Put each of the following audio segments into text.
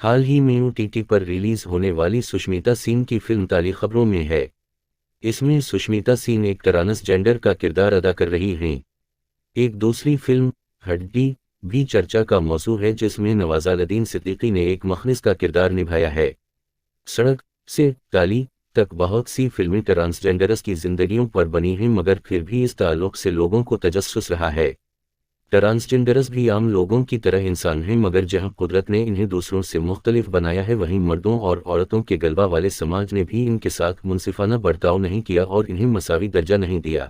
حال ہی میں OTT پر release ہونے والی سشمیتا سین کی فلم تالی خبروں میں ہے۔ اس میں سشمیتا سین ایک ٹرانسجینڈر کا کردار ادا کر رہی ہیں۔ ایک دوسری فلم ہڈی بھی چرچا کا موضوع ہے، جس میں نوازالدین صدیقی نے ایک مخنث کا کردار نبھایا ہے۔ سڑک سے تالی تک بہت سی فلمیں ٹرانسجینڈرز کی زندگیوں پر بنی ہیں، مگر پھر بھی اس تعلق سے لوگوں کو تجسس رہا ہے۔ ٹرانسجینڈرز بھی عام لوگوں کی طرح انسان ہیں، مگر جہاں قدرت نے انہیں دوسروں سے مختلف بنایا ہے، وہیں مردوں اور عورتوں کے غلبہ والے سماج نے بھی ان کے ساتھ منصفانہ برتاؤ نہیں کیا اور انہیں مساوی درجہ نہیں دیا۔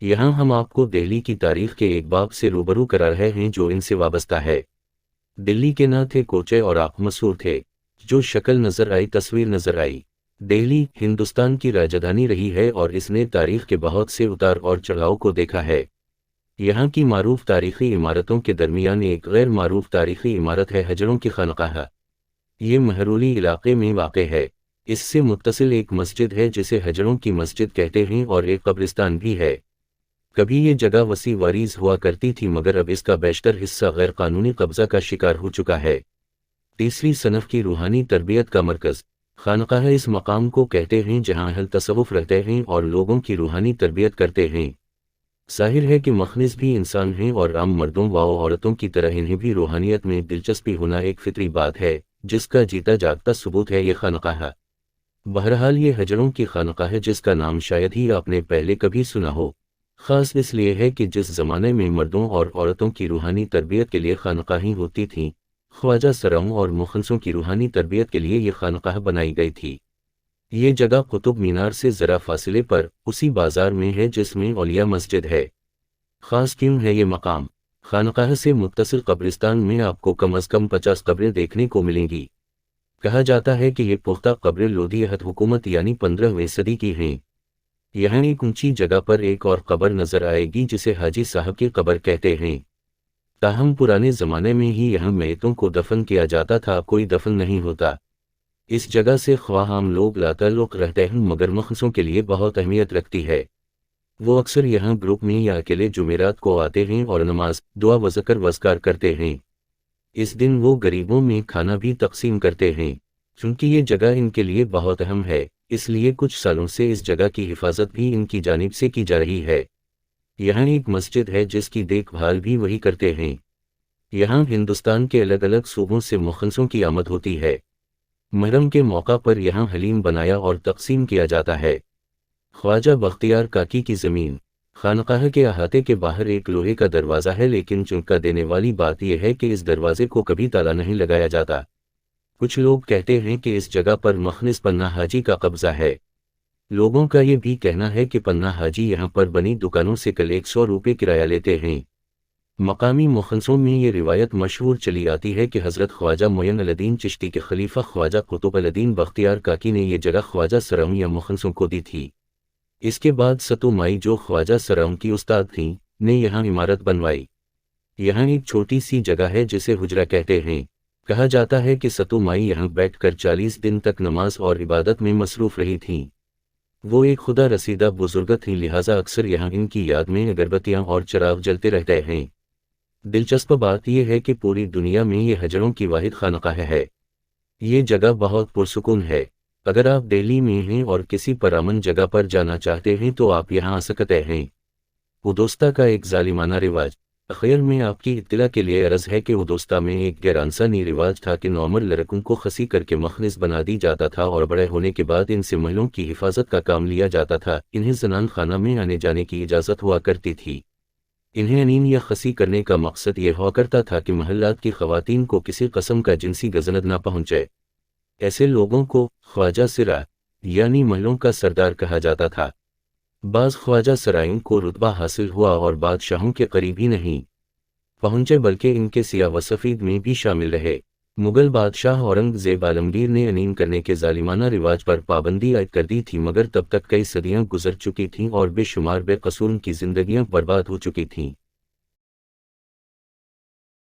یہاں ہم آپ کو دہلی کی تاریخ کے ایک باب سے روبرو کرا رہے ہیں جو ان سے وابستہ ہے۔ دلی کے نہ تھے کوچے اور آپ مسور تھے، جو شکل نظر آئی تصویر نظر آئی۔ دہلی ہندوستان کی راجدھانی رہی ہے اور اس نے تاریخ کے بہت سے اتار اور چڑھاؤ کو دیکھا ہے۔ یہاں کی معروف تاریخی عمارتوں کے درمیان ایک غیر معروف تاریخی عمارت ہے ہجڑوں کی خانقاہ۔ یہ مہرولی علاقے میں واقع ہے۔ اس سے متصل ایک مسجد ہے جسے ہجڑوں کی مسجد کہتے ہیں اور ایک قبرستان بھی ہے۔ کبھی یہ جگہ وسیع وعریض ہوا کرتی تھی، مگر اب اس کا بیشتر حصہ غیر قانونی قبضہ کا شکار ہو چکا ہے۔ تیسری صنف کی روحانی تربیت کا مرکز خانقاہ اس مقام کو کہتے ہیں جہاں اہل تصوف رہتے ہیں اور لوگوں کی روحانی تربیت کرتے ہیں۔ ظاہر ہے کہ مخنث بھی انسان ہیں اور عام مردوں و عورتوں کی طرح انہیں بھی روحانیت میں دلچسپی ہونا ایک فطری بات ہے، جس کا جیتا جاگتا ثبوت ہے یہ خانقاہ۔ بہرحال یہ ہجڑوں کی خانقاہ ہے، جس کا نام شاید ہی آپ نے پہلے کبھی سنا ہو۔ خاص اس لیے ہے کہ جس زمانے میں مردوں اور عورتوں کی روحانی تربیت کے لیے خانقاہیں ہوتی تھیں، خواجہ سراؤں اور مخنثوں کی روحانی تربیت کے لیے یہ خانقاہ بنائی گئی تھی۔ یہ جگہ قطب مینار سے ذرا فاصلے پر اسی بازار میں ہے جس میں اولیاء مسجد ہے۔ خاص کیوں ہے یہ مقام؟ خانقاہ سے متصل قبرستان میں آپ کو کم از کم 50 قبریں دیکھنے کو ملیں گی۔ کہا جاتا ہے کہ یہ پختہ قبریں لودھی عہد حکومت یعنی 15ویں صدی کی ہیں۔ یہاں ایک اونچی جگہ پر ایک اور قبر نظر آئے گی جسے حاجی صاحب کی قبر کہتے ہیں۔ تاہم پرانے زمانے میں ہی یہاں میتوں کو دفن کیا جاتا تھا، کوئی دفن نہیں ہوتا۔ اس جگہ سے خواہ عام لوگ لاتعلق رہتے ہیں، مگر مخنثوں کے لیے بہت اہمیت رکھتی ہے۔ وہ اکثر یہاں گروپ میں یا اکیلے جمعرات کو آتے ہیں اور نماز، دعا و ذکر واذکار کرتے ہیں۔ اس دن وہ غریبوں میں کھانا بھی تقسیم کرتے ہیں۔ چونکہ یہ جگہ ان کے لیے بہت اہم ہے، اس لیے کچھ سالوں سے اس جگہ کی حفاظت بھی ان کی جانب سے کی جا رہی ہے۔ یہاں ایک مسجد ہے جس کی دیکھ بھال بھی وہی کرتے ہیں۔ یہاں ہندوستان کے الگ الگ صوبوں سے مخنثوں کی آمد ہوتی ہے۔ محرم کے موقع پر یہاں حلیم بنایا اور تقسیم کیا جاتا ہے۔ خواجہ بختیار کاکی کی زمین خانقاہ کے احاطے کے باہر ایک لوہے کا دروازہ ہے، لیکن چونکا دینے والی بات یہ ہے کہ اس دروازے کو کبھی تالا نہیں لگایا جاتا۔ کچھ لوگ کہتے ہیں کہ اس جگہ پر مخنث پناہ حاجی کا قبضہ ہے۔ لوگوں کا یہ بھی کہنا ہے کہ پناہ حاجی یہاں پر بنی دکانوں سے کل 100 روپے کرایہ لیتے ہیں۔ مقامی مخنثوں میں یہ روایت مشہور چلی آتی ہے کہ حضرت خواجہ معین الدین چشتی کے خلیفہ خواجہ قطب الدین بختیار کاکی نے یہ جگہ خواجہ سراؤں یا مخنثوں کو دی تھی۔ اس کے بعد ستو مائی، جو خواجہ سراؤں کی استاد تھیں، نے یہاں عمارت بنوائی۔ یہاں ایک چھوٹی سی جگہ ہے جسے حجرہ کہتے ہیں۔ کہا جاتا ہے کہ ستو مائی یہاں بیٹھ کر 40 دن تک نماز اور عبادت میں مصروف رہی تھیں۔ وہ ایک خدا رسیدہ بزرگ تھیں، لہٰذا اکثر یہاں ان کی یاد میں اگربتیاں اور چراغ جلتے رہتے ہیں۔ دلچسپ بات یہ ہے کہ پوری دنیا میں یہ ہجڑوں کی واحد خانقاہ ہے۔ یہ جگہ بہت پرسکون ہے۔ اگر آپ دہلی میں ہیں اور کسی پرامن جگہ پر جانا چاہتے ہیں تو آپ یہاں آ سکتے ہیں۔ ادوستہ کا ایک ظالمانہ رواج۔ اخیر میں آپ کی اطلاع کے لیے عرض ہے کہ ادوستہ میں ایک غیر انسانی رواج تھا کہ نوعمر لڑکوں کو خصی کر کے مخنث بنا دی جاتا تھا اور بڑے ہونے کے بعد ان سے محلوں کی حفاظت کا کام لیا جاتا تھا۔ انہیں زنان خانہ میں آنے جانے کی اجازت ہوا کرتی تھی۔ انہیں انین یا خصی کرنے کا مقصد یہ ہوا کرتا تھا کہ محلات کی خواتین کو کسی قسم کا جنسی گزند نہ پہنچے۔ ایسے لوگوں کو خواجہ سرا یعنی محلوں کا سردار کہا جاتا تھا۔ بعض خواجہ سرائیوں کو رتبہ حاصل ہوا اور بادشاہوں کے قریب ہی نہیں پہنچے بلکہ ان کے سیاہ و سفید میں بھی شامل رہے۔ مغل بادشاہ اورنگ زیب عالمگیر نے انین کرنے کے ظالمانہ رواج پر پابندی عائد کر دی تھی، مگر تب تک کئی صدیاں گزر چکی تھیں اور بے شمار بے قصور کی زندگیاں برباد ہو چکی تھیں۔